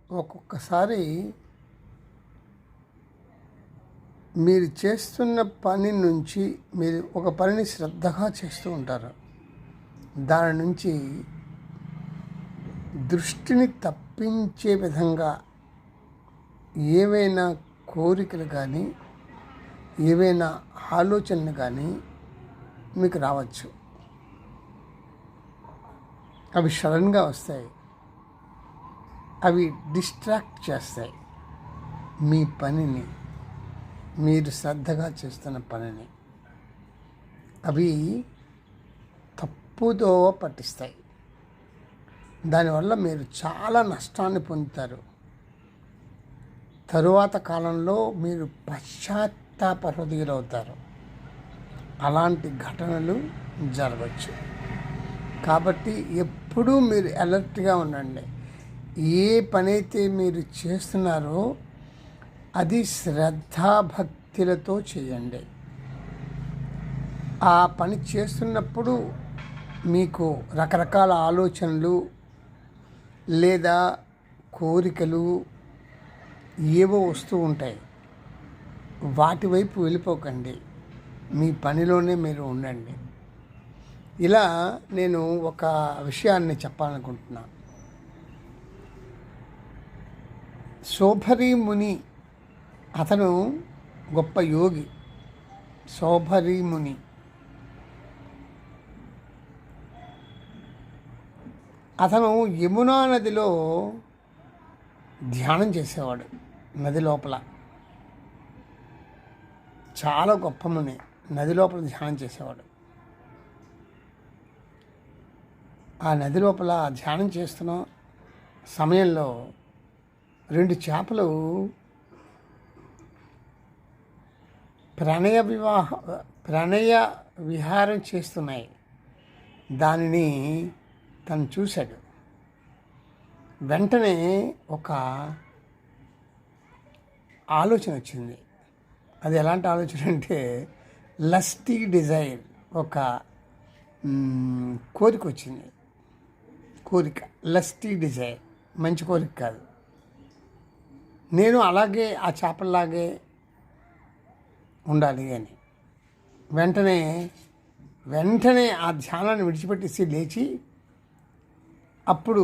ఒక్కొక్కసారి మీరు చేస్తున్న పని నుంచి మీరు ఒక పనిని శ్రద్ధగా చేస్తూ ఉంటారు. దాని నుంచి దృష్టిని తప్పించే విధంగా ఏవైనా కోరికలు కానీ ఏవైనా ఆలోచనలు కానీ మీకు రావచ్చు. అవి సడన్గా వస్తాయి. అవి డిస్ట్రాక్ట్ చేస్తాయి మీ పనిని, మీరు శ్రద్ధగా చేస్తున్న పనిని. అవి తప్పుదోవ పట్టిస్తాయి. దానివల్ల మీరు చాలా నష్టాన్ని పొందుతారు. తరువాత కాలంలో మీరు పశ్చాత్తాప హృదయులవుతారు. అలాంటి ఘటనలు జరగవచ్చు. కాబట్టి ఎప్పుడూ మీరు అలర్ట్గా ఉండండి. ఏ పనైతే మీరు చేస్తున్నారో అది శ్రద్ధాభక్తులతో చేయండి. ఆ పని చేస్తున్నప్పుడు మీకు రకరకాల ఆలోచనలు లేదా కోరికలు ఏవో వస్తూ ఉంటాయి. వాటి వైపు వెళ్ళిపోకండి. మీ పనిలోనే మీరు ఉండండి. ఇలా నేను ఒక విషయాన్ని చెప్పాలనుకుంటున్నాను. శోభరీ ముని అతను గొప్ప యోగి. శోభరీ ముని అతను యమునా నదిలో ధ్యానం చేసేవాడు. నది లోపల చాలా గొప్ప ముని నది లోపల ధ్యానం చేసేవాడు. ఆ నది లోపల ధ్యానం చేస్తున్న సమయంలో 2 చేపలు ప్రణయ విహారం చేస్తున్నాయి. దానిని తను చూశాడు. వెంటనే ఒక ఆలోచన వచ్చింది. అది ఎలాంటి ఆలోచన అంటే లస్టీ డిజైర్, ఒక కోరిక వచ్చింది. కోరిక లస్టీ డిజైర్, మంచి కోరిక కాదు. నేను అలాగే ఆ చేపల్లాగే ఉండాలి అని వెంటనే ఆ ధ్యానాన్ని విడిచిపెట్టేసి లేచి అప్పుడు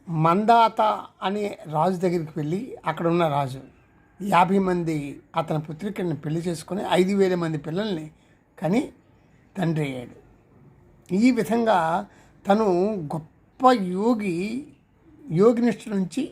మందాత అనే రాజు దగ్గరికి వెళ్ళి అక్కడ ఉన్న రాజు 50 మంది అతని పుత్రికల్ని పెళ్లి చేసుకొని 5,000 మంది పిల్లల్ని కని తండ్రి అయ్యాడు. ఈ విధంగా తను గొప్ప యోగినిష్ట నుంచి